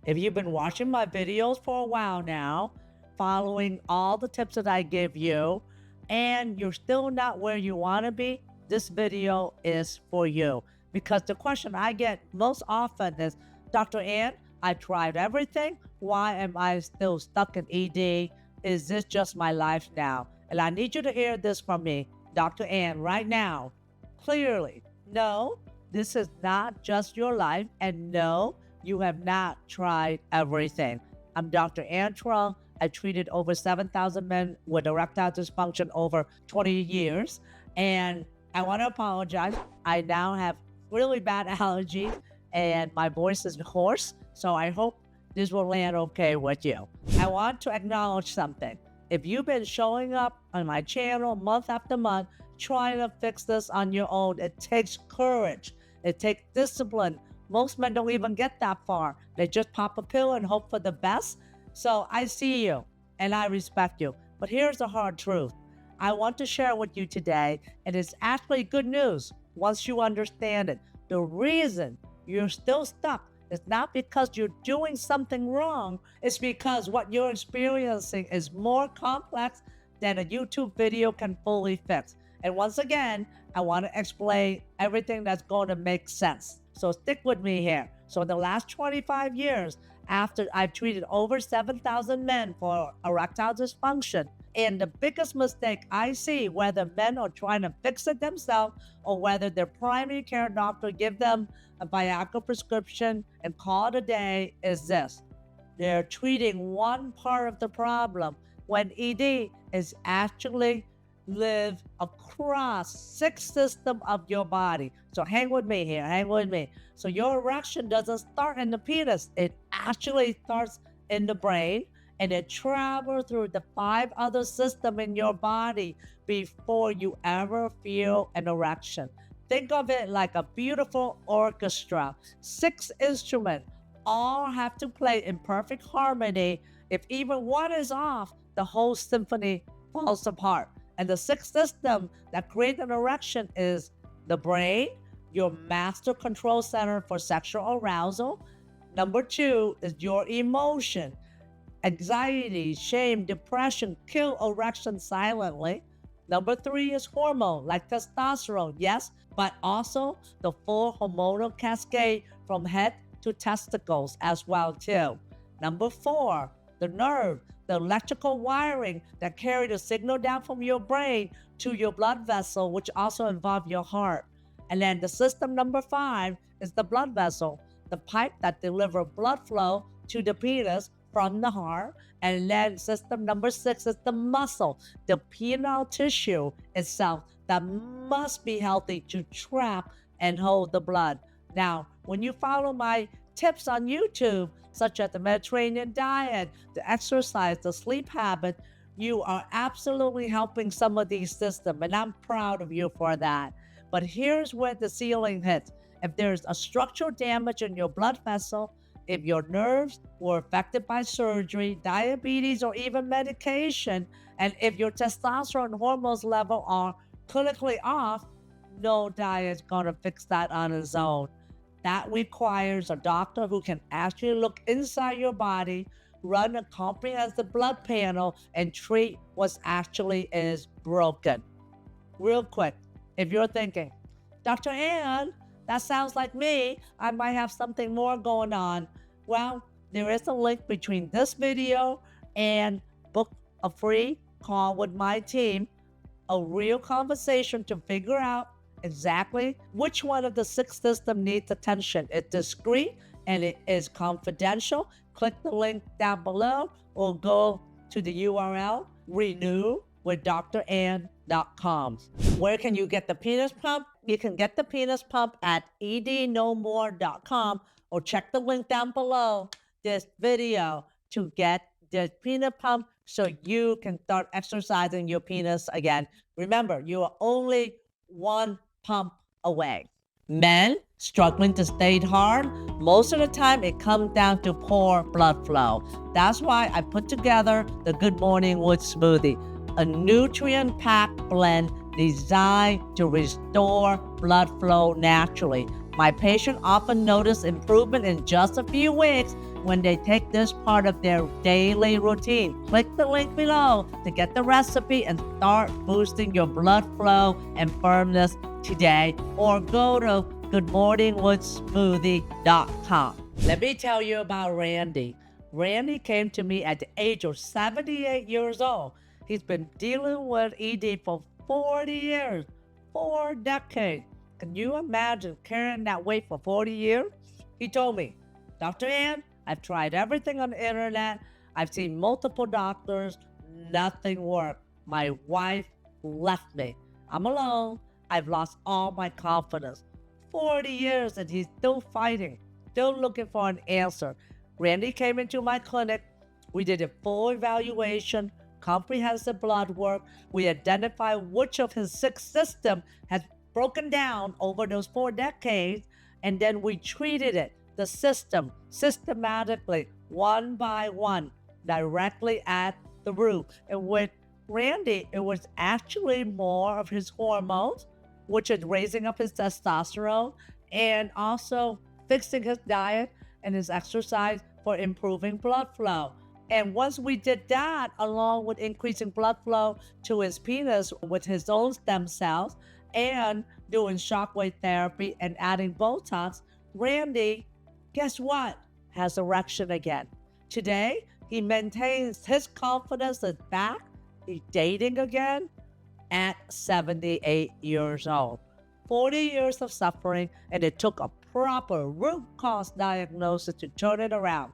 If you've been watching my videos for a while now, following all the tips that I give you, and you're still not where you want to be, this video is for you. Because the question I get most often is, Dr. Ann, I tried everything. Why am I still stuck in ED? Is this just my life now? And I need you to hear this from me, Dr. Ann, right now, clearly. No, this is not just your life, and no, you have not tried everything. I'm Dr. Ann Truong. I treated over 7,000 men with erectile dysfunction over 20 years, and I want to apologize. I now have really bad allergies, and my voice is hoarse, so I hope this will land okay with you. I want to acknowledge something. If you've been showing up on my channel month after month, trying to fix this on your own, it takes courage. It takes discipline. Most men don't even get that far. They just pop a pill and hope for the best. So I see you and I respect you. But here's the hard truth. I want to share with you today, and it's actually good news once you understand it. The reason you're still stuck, it's not because you're doing something wrong. It's because what you're experiencing is more complex than a YouTube video can fully fix. And once again, I want to explain everything that's going to make sense. So stick with me here. So in the last 25 years, after I've treated over 7,000 men for erectile dysfunction, and the biggest mistake I see, whether men are trying to fix it themselves or whether their primary care doctor give them a Viagra prescription and call it a day, is this. They're treating one part of the problem when ED is actually live across 6 systems of your body. So hang with me here, hang with me. So your erection doesn't start in the penis. It actually starts in the brain, and it travels through the 5 other systems in your body before you ever feel an erection. Think of it like a beautiful orchestra. 6 instruments all have to play in perfect harmony. If even one is off, the whole symphony falls apart. And the 6th system that creates an erection is the brain, your master control center for sexual arousal. Number 2 is your emotion. Anxiety, shame, depression kill erection silently. Number 3 is hormone, like testosterone, yes, but also the full hormonal cascade from head to testicles as well too. Number 4, the nerve, the electrical wiring that carry the signal down from your brain to your blood vessel, which also involve your heart. And then the system number 5 is the blood vessel, the pipe that deliver blood flow to the penis from the heart. And then system number 6 is the muscle, the penile tissue itself that must be healthy to trap and hold the blood. Now, when you follow my tips on YouTube, such as the Mediterranean diet, the exercise, the sleep habit, you are absolutely helping some of these systems, and I'm proud of you for that. But here's where the ceiling hits. If there's a structural damage in your blood vessel, if your nerves were affected by surgery, diabetes, or even medication, and if your testosterone hormones level are clinically off, no diet's gonna fix that on its own. That requires a doctor who can actually look inside your body, run a comprehensive blood panel, and treat what actually is broken. Real quick, if you're thinking, Dr. Ann, that sounds like me, I might have something more going on. Well, there is a link between this video and book a free call with my team, a real conversation to figure out exactly which one of the 6 systems needs attention. It's discreet and it is confidential. Click the link down below or go to the URL renewwithdrann.com. Where can you get the penis pump? You can get the penis pump at ednomore.com or check the link down below this video to get the penis pump so you can start exercising your penis again. Remember, you are only one pump away. Men struggling to stay hard, most of the time it comes down to poor blood flow. That's why I put together the Good Morning Wood Smoothie, a nutrient-packed blend designed to restore blood flow naturally. My patients often notice improvement in just a few weeks when they take this part of their daily routine. Click the link below to get the recipe and start boosting your blood flow and firmness today, or go to goodmorningwoodsmoothie.com. Let me tell you about Randy. Randy came to me at the age of 78 years old. He's been dealing with ED for 40 years, 4 decades. Can you imagine carrying that weight for 40 years? He told me, Dr. Ann, I've tried everything on the internet. I've seen multiple doctors. Nothing worked. My wife left me. I'm alone. I've lost all my confidence. 40 years and he's still fighting, still looking for an answer. Randy came into my clinic. We did a full evaluation, comprehensive blood work. We identified which of his 6 systems had broken down over those 4 decades, and then we treated it, the system, systematically, one by one, directly at the root. And with Randy, it was actually more of his hormones, which is raising up his testosterone, and also fixing his diet and his exercise for improving blood flow. And once we did that, along with increasing blood flow to his penis with his own stem cells, and doing shockwave therapy and adding Botox, Randy, guess what? Has erection again. Today, he maintains his confidence is back. He's dating again at 78 years old. 40 years of suffering, and it took a proper root cause diagnosis to turn it around.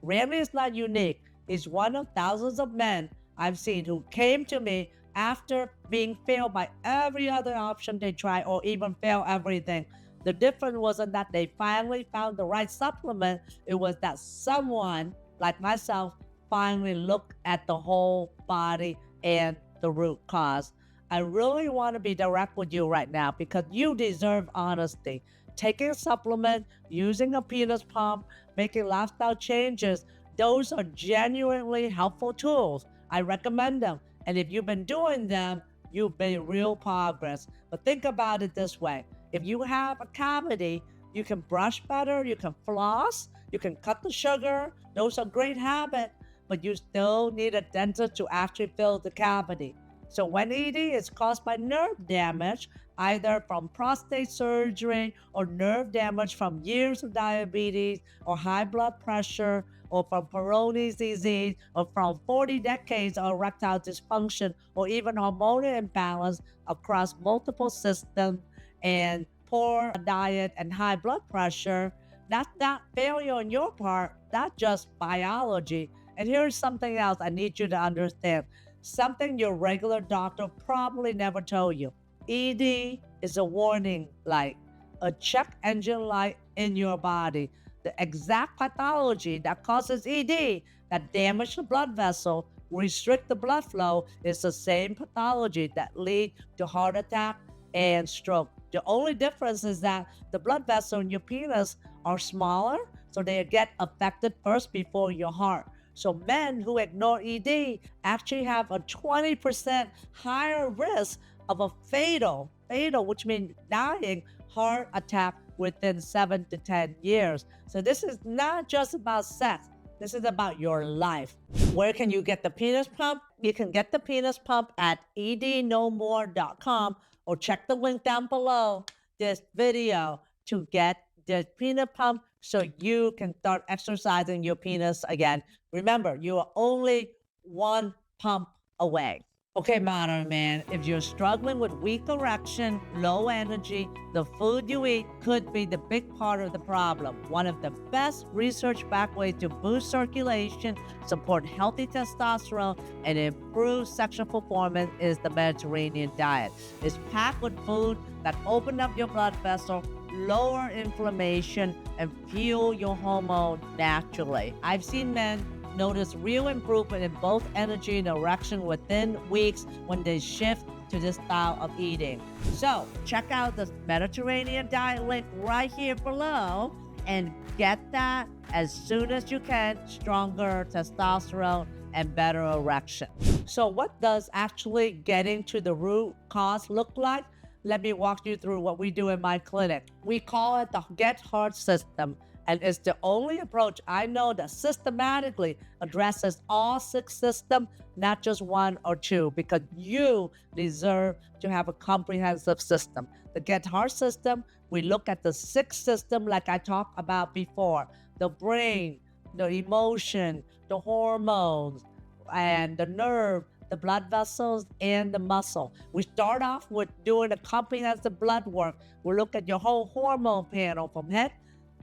Randy is not unique. He's one of thousands of men I've seen who came to me after being failed by every other option they tried, or even fail everything. The difference wasn't that they finally found the right supplement. It was that someone like myself finally looked at the whole body and the root cause. I really want to be direct with you right now because you deserve honesty. Taking a supplement, using a penis pump, making lifestyle changes, those are genuinely helpful tools. I recommend them. And if you've been doing them, you've made real progress. But think about it this way. If you have a cavity, you can brush better, you can floss, you can cut the sugar. Those are great habits, but you still need a dentist to actually fill the cavity. So when ED is caused by nerve damage, either from prostate surgery or nerve damage from years of diabetes or high blood pressure, or from Peyronie's disease, or from 40 decades of erectile dysfunction, or even hormonal imbalance across multiple systems, and poor diet and high blood pressure, that's not failure on your part, that's just biology. And here's something else I need you to understand, something your regular doctor probably never told you. ED is a warning light, a check engine light in your body. The exact pathology that causes ED, that damage the blood vessel, restrict the blood flow, is the same pathology that lead to heart attack and stroke. The only difference is that the blood vessel in your penis are smaller, so they get affected first before your heart. So men who ignore ED actually have a 20% higher risk of a fatal, which means dying, heart attack within 7 to 10 years. So this is not just about sex. This is about your life. Where can you get the penis pump? You can get the penis pump at ednomore.com, or check the link down below this video to get the penis pump so you can start exercising your penis again. Remember, you are only one pump away. Okay, modern man, if you're struggling with weak erection, low energy, the food you eat could be the big part of the problem. One of the best research-backed ways to boost circulation, support healthy testosterone, and improve sexual performance is the Mediterranean diet. It's packed with food that open up your blood vessel, lower inflammation, and fuel your hormone naturally. I've seen men notice real improvement in both energy and erection within weeks when they shift to this style of eating. So check out the Mediterranean diet link right here below and get that as soon as you can. Stronger testosterone and better erection. So what does actually getting to the root cause look like? let me walk you through what we do in my clinic. We call it the Get Hard system, and it's the only approach I know that systematically addresses all 6 systems, not just 1 or 2, because you deserve to have a comprehensive system. The Get Hard system, we look at the 6 systems like I talked about before: the brain, the emotion, the hormones, and the nerve, the blood vessels, and the muscle. We start off with doing a comprehensive blood work. We look at your whole hormone panel from head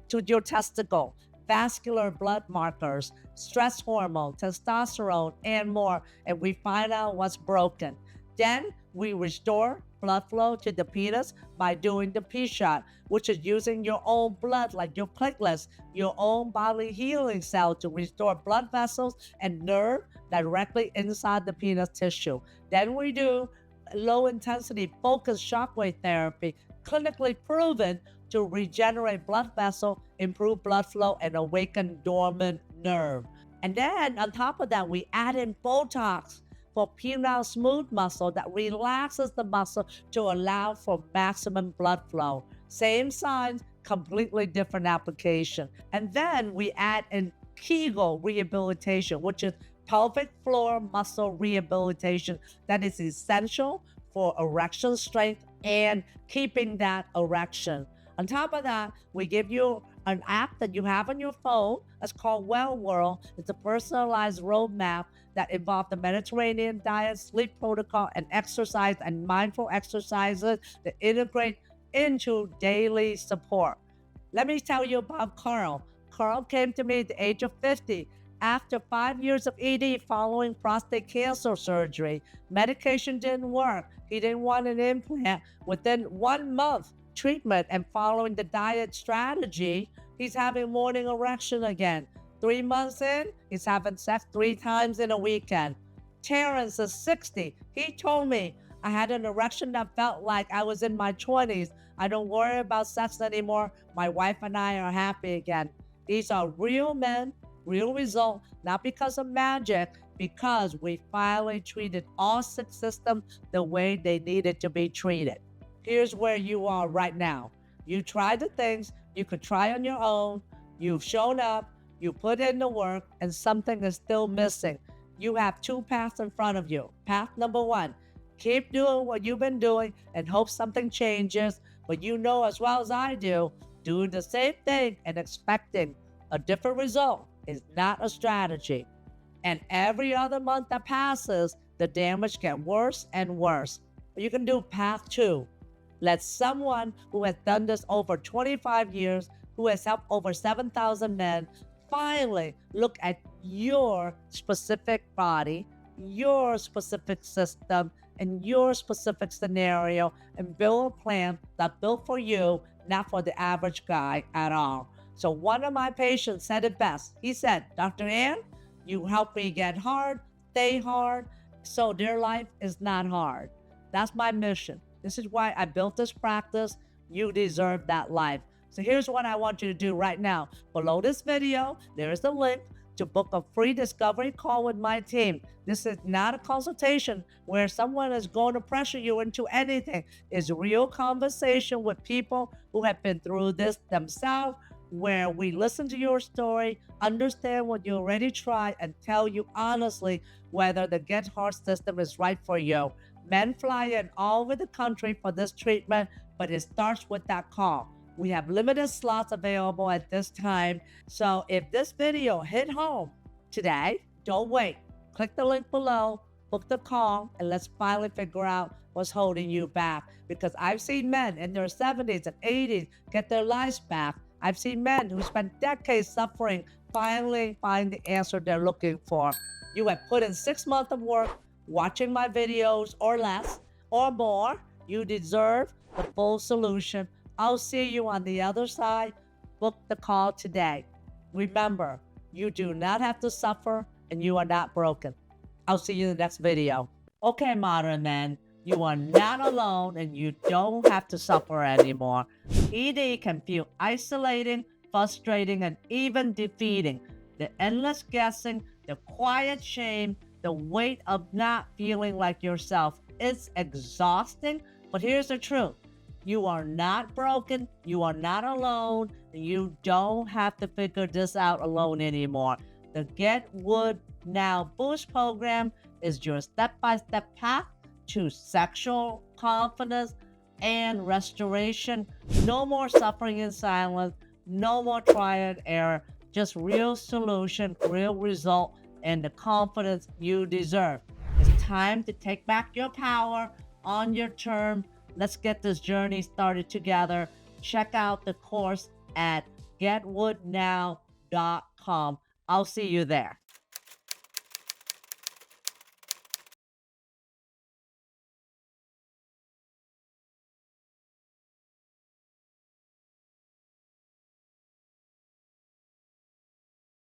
to your testicle, vascular blood markers, stress hormone, testosterone, and more, and we find out what's broken. Then we restore blood flow to the penis by doing the P-shot, which is using your own blood, like your platelets, your own bodily healing cell, to restore blood vessels and nerve directly inside the penis tissue. Then we do low intensity focused shockwave therapy, clinically proven to regenerate blood vessel, improve blood flow, and awaken dormant nerve. And then on top of that, we add in Botox for penile smooth muscle that relaxes the muscle to allow for maximum blood flow. Same signs, completely different application. And then we add in Kegel rehabilitation, which is pelvic floor muscle rehabilitation that is essential for erection strength and keeping that erection. On top of that, we give you an app that you have on your phone. It's called Well World. It's a personalized roadmap that involves the Mediterranean diet, sleep protocol, and exercise and mindful exercises that integrate into daily support. Let me tell you about Carl. Carl came to me at the age of 50 after 5 years of ED following prostate cancer surgery. Medication didn't work. He didn't want an implant. Within 1 month treatment and following the diet strategy, he's having morning erection again. 3 months in, he's having sex 3 times in a weekend. Terrence is 60. He told me, I had an erection that felt like I was in my 20s. I don't worry about sex anymore. My wife and I are happy again. These are real men, real results, not because of magic, because we finally treated all 6 systems the way they needed to be treated. Here's where you are right now. You tried the things you could try on your own. You've shown up, you put in the work, and something is still missing. You have 2 paths in front of you. Path number 1, keep doing what you've been doing and hope something changes. But you know as well as I do, doing the same thing and expecting a different result is not a strategy. And every other month that passes, the damage gets worse and worse. You can do path 2. Let someone who has done this over 25 years, who has helped over 7,000 men, finally look at your specific body, your specific system, and your specific scenario and build a plan that's built for you, not for the average guy at all. So one of my patients said it best. He said, Dr. Ann, you help me get hard, stay hard, so their life is not hard. That's my mission. This is why I built this practice. You deserve that life. So here's what I want you to do right now. Below this video, there is a link to book a free discovery call with my team. This is not a consultation where someone is going to pressure you into anything. It's a real conversation with people who have been through this themselves, where we listen to your story, understand what you already tried, and tell you honestly whether the Get Hard system is right for you. Men fly in all over the country for this treatment, but it starts with that call. We have limited slots available at this time. So if this video hit home today, don't wait. Click the link below, book the call, and let's finally figure out what's holding you back. Because I've seen men in their 70s and 80s get their lives back. I've seen men who spent decades suffering finally find the answer they're looking for. You have put in 6 months of work watching my videos, or less or more. You deserve the full solution. I'll see you on the other side. Book the call today. Remember, you do not have to suffer and you are not broken. I'll see you in the next video. Okay, modern men, you are not alone and you don't have to suffer anymore. ED can feel isolating, frustrating, and even defeating. The endless guessing, the quiet shame, the weight of not feeling like yourself. It's exhausting But here's the truth. You are not broken. You are not alone. You don't have to figure this out alone anymore. The Get Wood Now Boost program is your step-by-step path to sexual confidence and restoration. No more suffering in silence. No more trial and error. Just real solution, real result, and the confidence you deserve. It's time to take back your power on your terms. Let's get this journey started together. Check out the course at getwoodnow.com. I'll see you there.